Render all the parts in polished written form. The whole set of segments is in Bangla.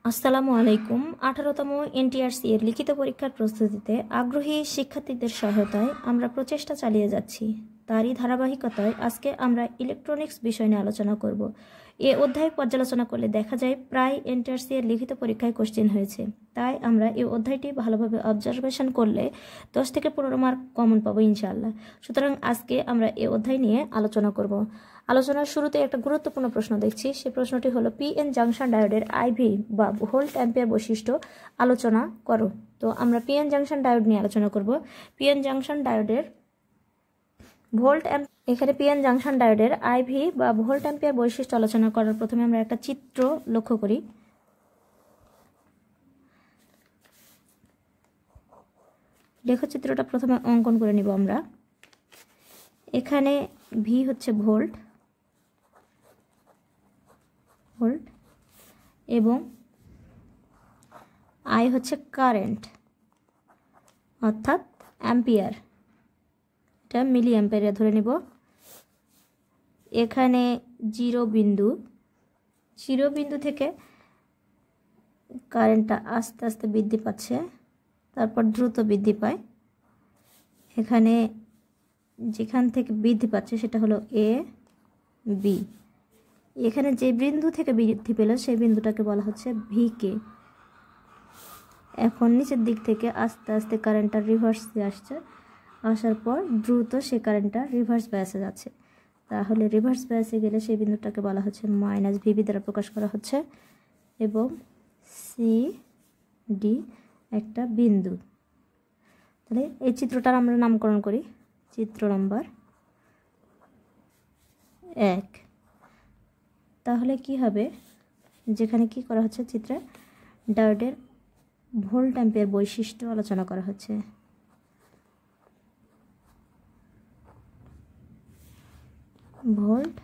আসসালামু আলাইকুম। 18তম এনটিআরসি এর লিখিত পরীক্ষার প্রস্তুতিতে আগ্রহী শিক্ষার্থীদের সহায়তায় আমরা প্রচেষ্টা চালিয়ে যাচ্ছি। তারই ধারাবাহিকতায় আজকে আমরা ইলেকট্রনিক্স বিষয় নিয়ে আলোচনা করব। এ অধ্যায় পর্যালোচনা করলে দেখা যায় প্রায় এনটিআরসি এর লিখিত পরীক্ষায় কোশ্চেন হয়েছে। তাই আমরা এই অধ্যায়টি ভালোভাবে অবজারভেশন করলে 10 থেকে 15 মার্ক কমন পাবো ইনশাআল্লাহ। সুতরাং আজকে আমরা এই অধ্যায় নিয়ে আলোচনা করব। আলোচনার শুরুতে একটা গুরুত্বপূর্ণ প্রশ্ন দেখছি। সেই প্রশ্নটি হলো পিএন জাংশন ডায়োডের আইভি বা ভোল্ট অ্যাম্পিয়ার বৈশিষ্ট্য আলোচনা করো। তো আমরা পিএন জাংশন ডায়োড নিয়ে আলোচনা করব। পিএন জাংশন ডায়োডের এখানে পিএন জাংশন ডায়োডের আইভি বা ভোল্ট অ্যাম্পিয়ার বৈশিষ্ট্য আলোচনা করার প্রথমে আমরা একটা চিত্র লক্ষ্য করি। লেখচিত্রটা প্রথমে অঙ্কন করে নিব আমরা। এখানে ভি হচ্ছে ভোল্ট এবং আই হচ্ছে কারেন্ট অর্থাৎ অ্যাম্পিয়ার, এটা মিলি অ্যাম্পিয়ারে ধরে নিব। এখানে জিরো বিন্দু থেকে কারেন্টটা আস্তে আস্তে বৃদ্ধি পাচ্ছে, তারপর দ্রুত বৃদ্ধি পায়। এখানে যেখান থেকে বৃদ্ধি পাচ্ছে সেটা হলো এ বি। এখানে যে বিন্দু থেকে বৃদ্ধি পেল সেই বিন্দুটাকে বলা হচ্ছে ভিকে। এখন নিচের দিক থেকে আস্তে আস্তে কারেন্টটা রিভার্সে আসছে, আসার পর দ্রুত সে কারেন্টটা রিভার্স বায়াসে যাচ্ছে। তাহলে রিভার্স বায়াসে গেলে সেই বিন্দুটাকে বলা হচ্ছে মাইনাস ভিবি দ্বারা প্রকাশ করা হচ্ছে এবং সি ডি একটা বিন্দু। তাহলে এই চিত্রটার আমরা নামকরণ করি চিত্র নম্বর 1। তাহলে কি হবে, যেখানে কি করা হচ্ছে চিত্রে ডায়োডের ভোল্ট অ্যাম্পিয়ার বৈশিষ্ট্য আলোচনা করা হচ্ছে। ভোল্ট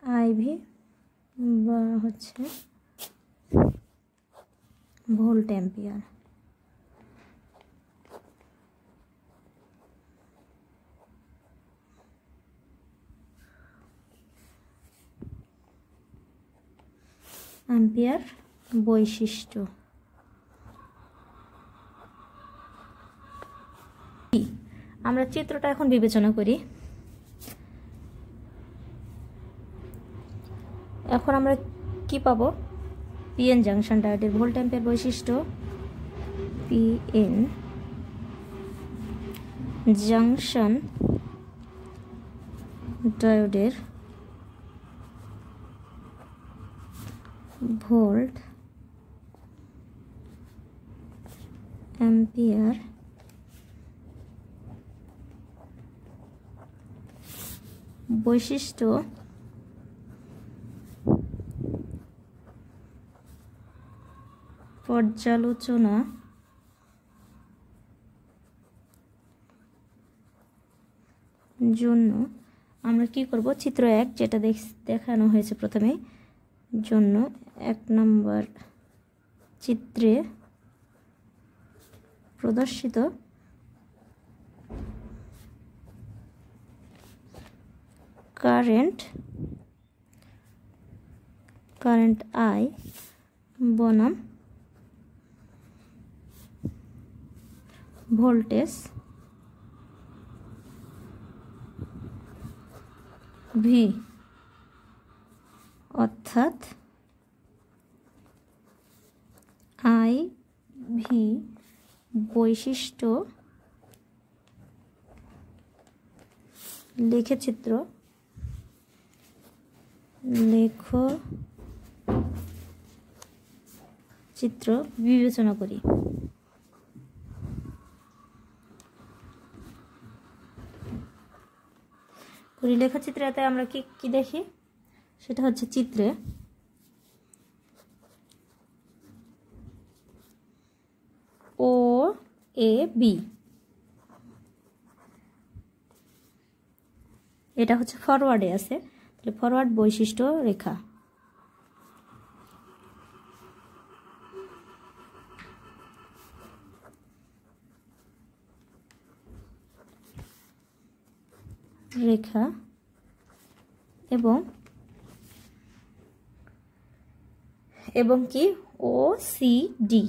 আইভি বা হচ্ছে ভোল্ট অ্যাম্পিয়ার। অ্যাম্পিয়ার বৈশিষ্ট্য আমরা চিত্রটা এখন বিবেচনা করি। এখন আমরা কি পাবো, পিএন জাংশন ডায়োডের ভোল্ট অ্যাম্পিয়ার বৈশিষ্ট্য। পিএন জাংশন ডায়োডের ভোল্ট অ্যাম্পিয়ার বৈশিষ্ট্য পর্যালোচনা জন্য আমরা কি করব, চিত্র 1 যেটা দেখানো হয়েছে প্রথমে জন্য 1 নম্বর চিত্রে প্রদর্শিত কারেন্ট আই বনাম ভোল্টেজ ভি, অর্থাৎ আই ভি বৈশিষ্ট্য লেখচিত্র বিবেচনা করি। লেখচিত্রতে আমরা কি দেখি, সেটা হচ্ছে চিত্রে ও এ বি, এটা হচ্ছে ফরওয়ার্ডে আছে, তাহলে ফরওয়ার্ড বৈশিষ্ট্য রেখা। রেখা এবং এবং কি ও সি ডি,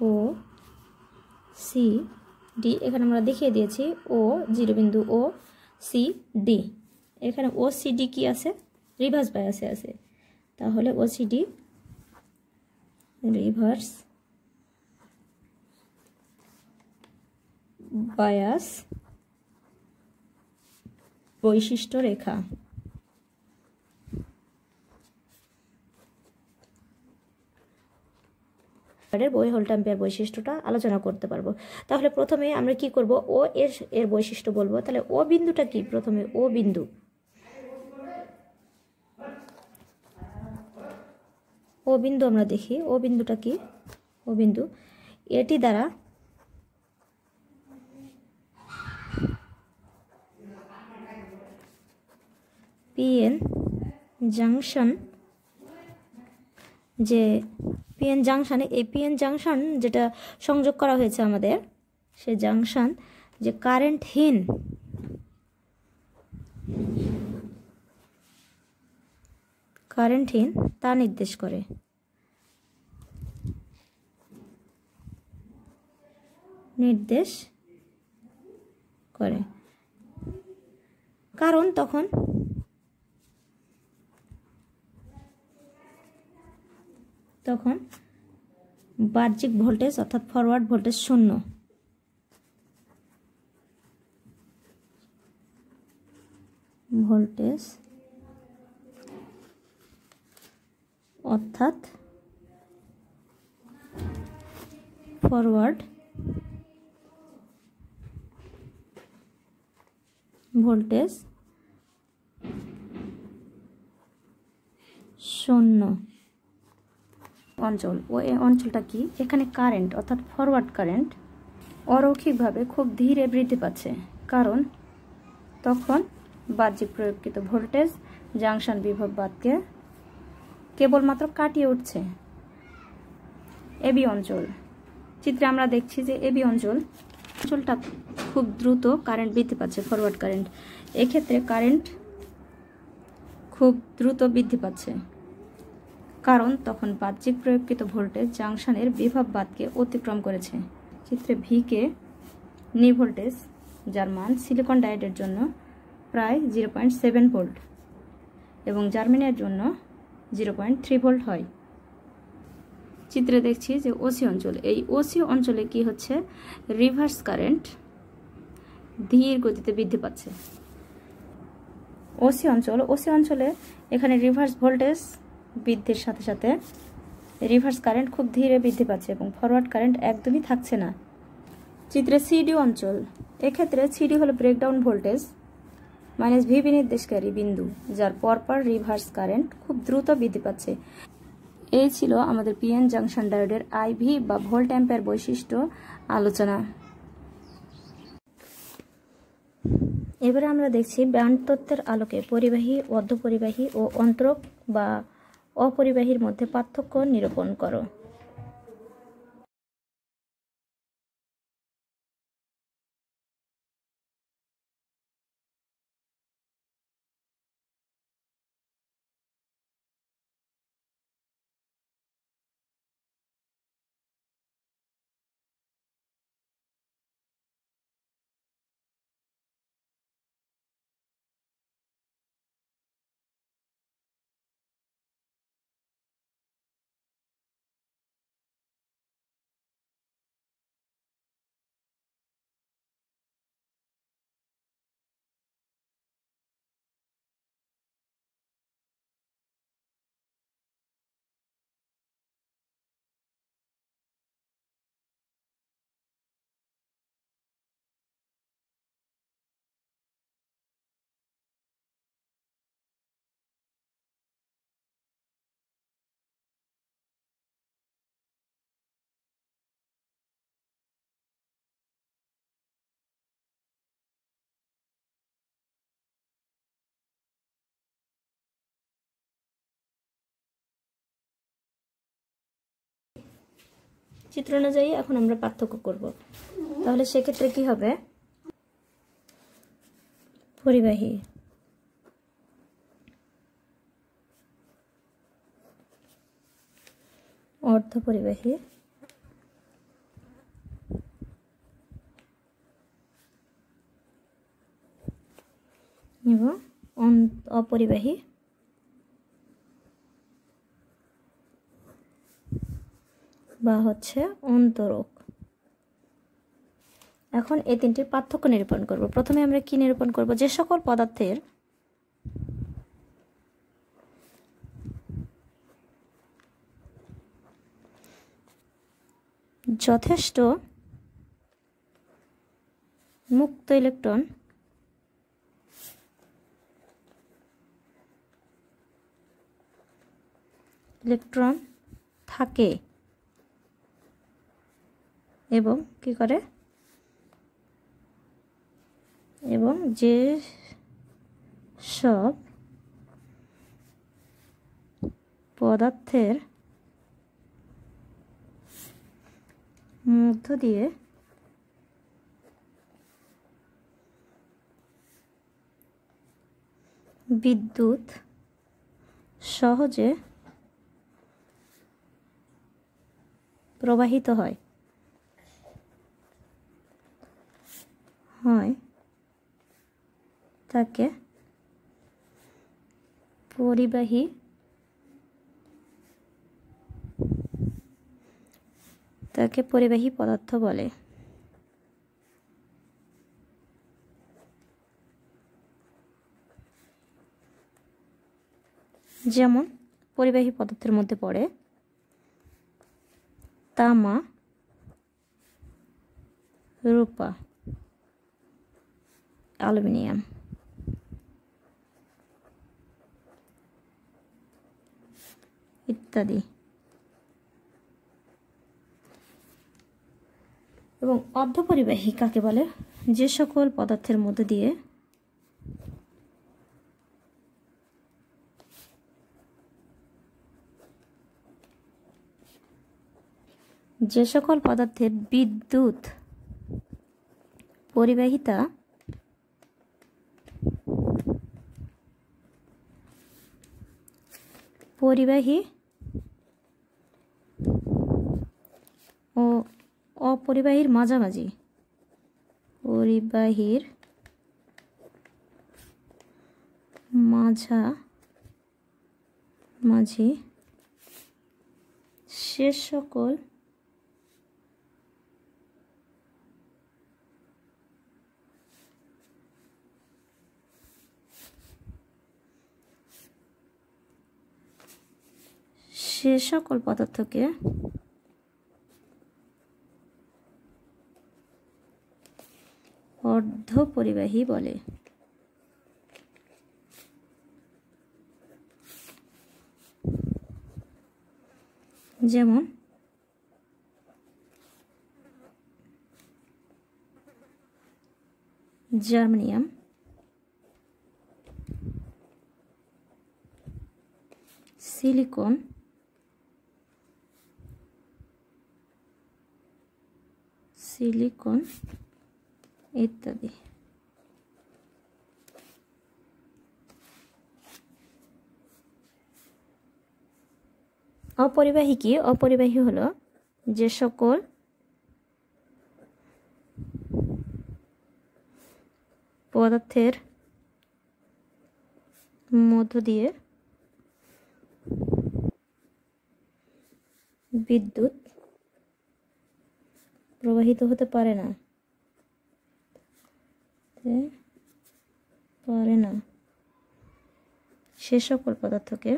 ও সি ডি এখানে আমরা দেখিয়ে দিয়েছি, ও জিরো বিন্দু ও সি ডি, এখানে ও সি ডি কি আছে, রিভার্স বায়াসে আছে, তাহলে ও সি ডি রিভার্স বায়াস বৈশিষ্ট্য রেখা। ভোল্ট অ্যাম্পিয়ার বৈশিষ্ট্যটা আলোচনা করতে পারবো। তাহলে প্রথমে আমরা কি করব, ও এর বৈশিষ্ট্য বলবো। তাহলে ও বিন্দুটা কি, প্রথমে ও বিন্দু, ও বিন্দু আমরা দেখি, ও বিন্দুটা কি, ও বিন্দু এটি দ্বারা পিএন জাংশন, যে পিএন জাংশনে, এই পিএন জাংশন যেটা সংযোগ করা হয়েছে আমাদের, সে জাংশন যে কারেন্টহীন তা নির্দেশ করে। কারণ তখন বাহ্যিক ভোল্টেজ অর্থাৎ ফরওয়ার্ড ভোল্টেজ শূন্য, ভোল্টেজ অর্থাৎ ফরওয়ার্ড ভোল্টেজ শূন্য অঞ্চল। ওই অঞ্চলটা কি, এখানে কারেন্ট অর্থাৎ ফরওয়ার্ড কারেন্ট অরৈখিকভাবে খুব ধীরে বৃদ্ধি পাচ্ছে, কারণ তখন বাহ্যিক প্রয়োগকৃত ভোল্টেজ জাংশন বিভব বাদকে কেবলমাত্র কাটিয়ে উঠছে। এবি অঞ্চল, চিত্রে আমরা দেখছি যে এবি অঞ্চলটা খুব দ্রুত কারেন্ট বৃদ্ধি পাচ্ছে, ফরওয়ার্ড কারেন্ট, এক্ষেত্রে কারেন্ট খুব দ্রুত বৃদ্ধি পাচ্ছে, কারণ তখন বাহ্যিক প্রয়োগকৃত ভোল্টেজ জাংশনের বিভব বাদকে অতিক্রম করেছে। চিত্রে ভিকে নি ভোল্টেজ, যার মান সিলিকন ডায়োডের জন্য প্রায় 0.7 ভোল্ট এবং জার্মেনিয়ার জন্য 0.3 ভোল্ট হয়। চিত্রে দেখছি যে ওসি অঞ্চল, এই ওসি অঞ্চলে কি হচ্ছে, রিভার্স কারেন্ট ধীর গতিতে বৃদ্ধি পাচ্ছে। ওসি অঞ্চলে এখানে রিভার্স ভোল্টেজ বৃদ্ধির সাথে সাথে রিভার্স কারেন্ট খুব ধীরে বৃদ্ধি পাচ্ছে এবং ফরওয়ার্ড কারেন্ট একদমই থাকছে না। চিত্রে সিডি অঞ্চল, এক্ষেত্রে সিডি হলো ব্রেকডাউন ভোল্টেজ মাইনাস ভিবি নির্দেশকারী বিন্দু, যার পরপর রিভার্স কারেন্ট খুব দ্রুত বৃদ্ধি পাচ্ছে। এই ছিল আমাদের পিএন জাংশন ডায়োডের আইভি বা ভোল্ট অ্যাম্পিয়ার বৈশিষ্ট্য আলোচনা। এবারে আমরা দেখছি ব্যান্ড তত্ত্বের আলোকে পরিবাহী, অর্ধপরিবাহী ও অন্তরক বা অপরিবাহীর মধ্যে পার্থক্য নিরূপণ করো। চিত্র অনুযায়ী এখন আমরা পার্থক্য করব। তাহলে সেক্ষেত্রে কি হবে, পরিবাহী অর্ধপরিবাহী এবং অপরিবাহী বা হচ্ছে অন্তরক। এখন এই তিনটির পার্থক্য নিরূপণ করব। প্রথমে আমরা কি নিরূপণ করব? যে সকল পদার্থের যথেষ্ট মুক্ত ইলেকট্রন থাকে এবং কি করে, এবং যে সব পদার্থের মধ্য দিয়ে বিদ্যুৎ সহজে প্রবাহিত হয় তাকে পরিবাহী পদার্থ বলে। যেমন পরিবাহী পদার্থের মধ্যে পড়ে তামা, রূপা, অ্যালুমিনিয়াম ইত্যাদি। এবং অর্ধপরিবাহী কাকে বলে? যে সকল পদার্থের মধ্য দিয়ে বিদ্যুৎ পরিবাহিতা পরিবাহী ও অপরিবাহীর মাঝামাঝি সে সকল পদার্থকে অর্ধপরিবাহী বলে। যেমন জার্মেনিয়াম, সিলিকন, ইত্যাদি। অপরিবাহী কি? অপরিবাহী হলো যে সকল পদার্থের মধ্য দিয়ে বিদ্যুৎ প্রবাহিত হতে পারে না সে সকল পদার্থকে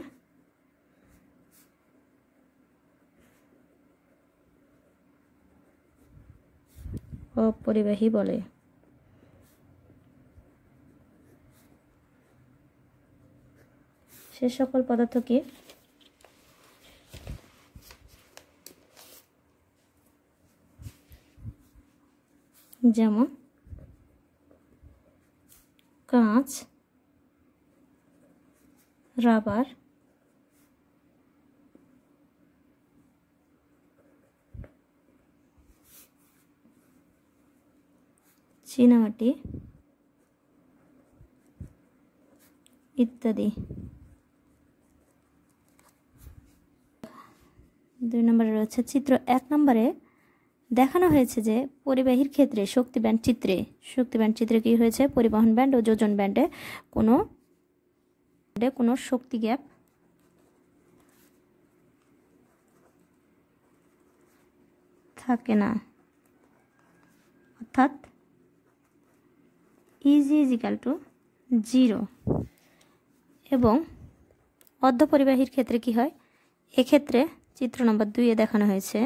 অপরিবাহী বলে। সে সকল পদার্থ কি? যেমন কাঁচ, রাবার, চীনামাটি ইত্যাদি। 2 নম্বরে রয়েছে চিত্র 1 নম্বরে দেখানো হয়েছে যে পরিবাহীর ক্ষেত্রে শক্তি ব্যান্ড চিত্রে কি হয়েছে, পরিবহন ব্যান্ড ও যোজন ব্যান্ডে কোনো শক্তি গ্যাপ থাকে না, অর্থাৎ ইজি ইজিক্যাল টু 0। এবং অর্ধপরিবাহীর ক্ষেত্রে কি হয়, এক্ষেত্রে চিত্র নম্বর 2 এ দেখানো হয়েছে,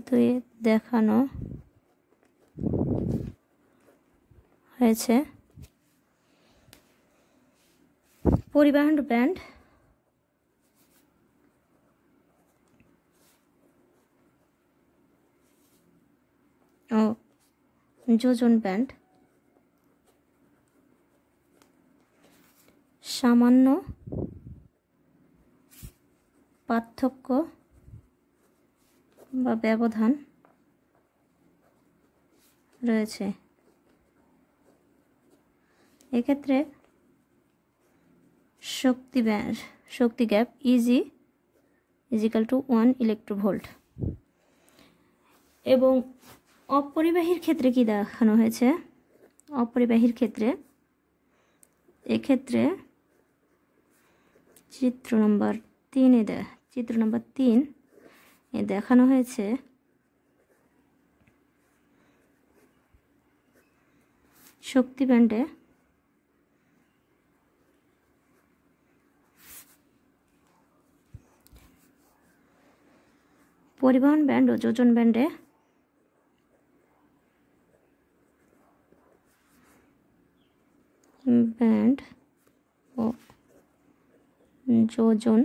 2 এ দেখানো হয়েছে পরিবহন ব্যান্ড ও যোজন ব্যান্ড সামান্য পার্থক্য বা ব্যবধান রয়েছে। এক্ষেত্রে শক্তি gap Eg equal to 1 electronvolt. এবং অপরিবাহীর ক্ষেত্রে কি দেখানো হয়েছে, অপরিবাহীর ক্ষেত্রে এক্ষেত্রে চিত্র নম্বর 3 এ দেখানো হয়েছে শক্তি ব্যান্ডে পরিবহন ব্যান্ড ও যোজন ব্যান্ডে ব্যান্ড ও যোজন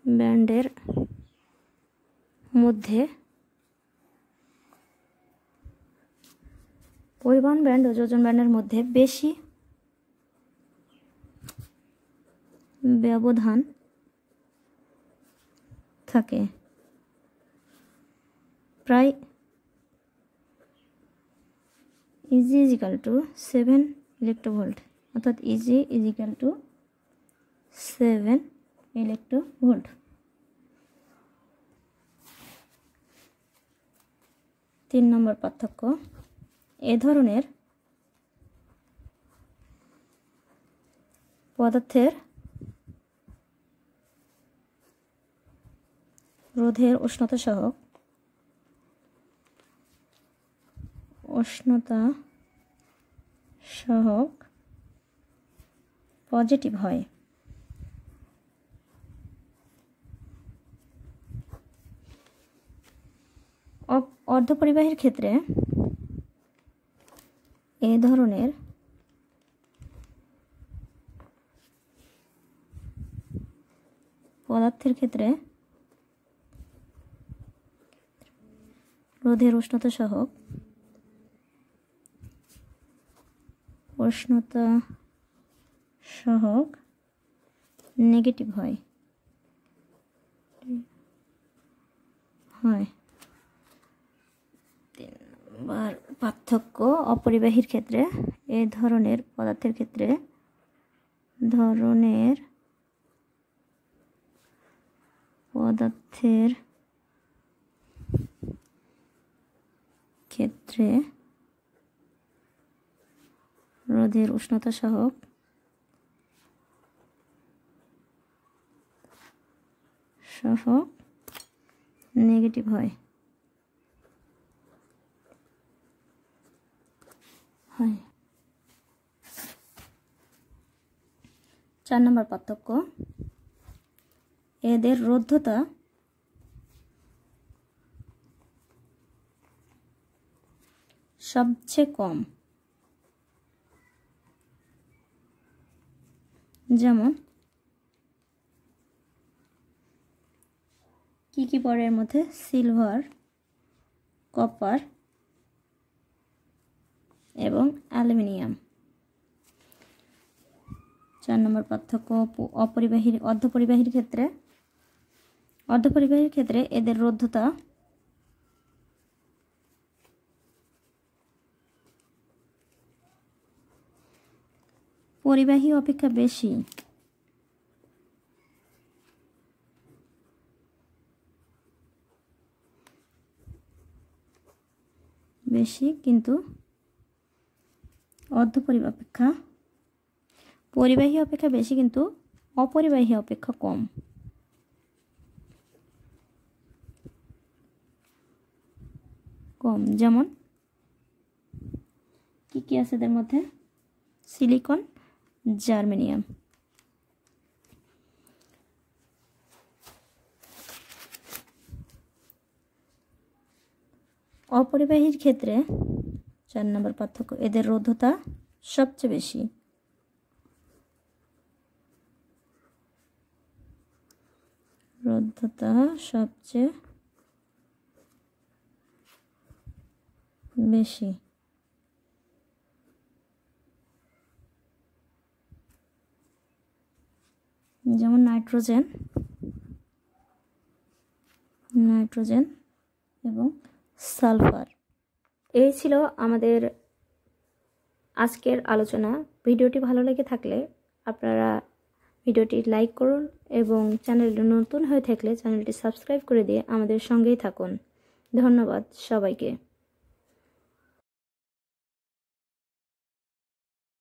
ব্যান্ডের মধ্যে পরিবহন ব্যান্ড ও যোজন ব্যান্ডের মধ্যে বেশি ব্যবধান থাকে, প্রায় ইজি ইজিক্যাল টু 7 ইলেকট্রোভোল্ট, অর্থাৎ ইজি ইজিক্যাল টু 7 ইলেকট্রোভোল্ট। 3 নম্বর পার্থক্য, এ ধরনের পদার্থের রোধের উষ্ণতা সহগ পজিটিভ হয়। অর্ধপরিবাহীর ক্ষেত্রে এ ধরনের পদার্থের ক্ষেত্রে রোধের উষ্ণতা সহগ নেগেটিভ হয়। 3 নম্বর পার্থক্য, অপরিবাহীর ক্ষেত্রে এ ধরনের পদার্থের ক্ষেত্রে রোধের উষ্ণতা সহগ নেগেটিভ হয়। 4 নম্বর পার্থক্য, এদের রোধতা সবচেয়ে কম, যেমন কি পড়ে এর মধ্যে, সিলভার, কপার এবং অ্যালুমিনিয়াম। 4 নম্বর পার্থক্য, অর্ধপরিবাহীর ক্ষেত্রে এদের রোধতা পরিবাহী অপেক্ষা বেশি, বেশি কিন্তু পরিবাহী অপেক্ষা বেশি কিন্তু অপরিবাহী অপেক্ষা কম। যেমন কি আছে এদের মধ্যে? Silicon, germanium. অপরিবাহীর ক্ষেত্রে 4 নম্বর পার্থক্য, এদের রোধতা সবচেয়ে বেশি। যেমন নাইট্রোজেন এবং সালফার। এই ছিল আমাদের আজকের আলোচনা। ভিডিওটি ভালো লেগে থাকলে আপনারা ভিডিওটি লাইক করুন এবং চ্যানেলটি নতুন হয়ে থাকলে চ্যানেলটি সাবস্ক্রাইব করে দিয়ে আমাদের সঙ্গেই থাকুন। ধন্যবাদ সবাইকে।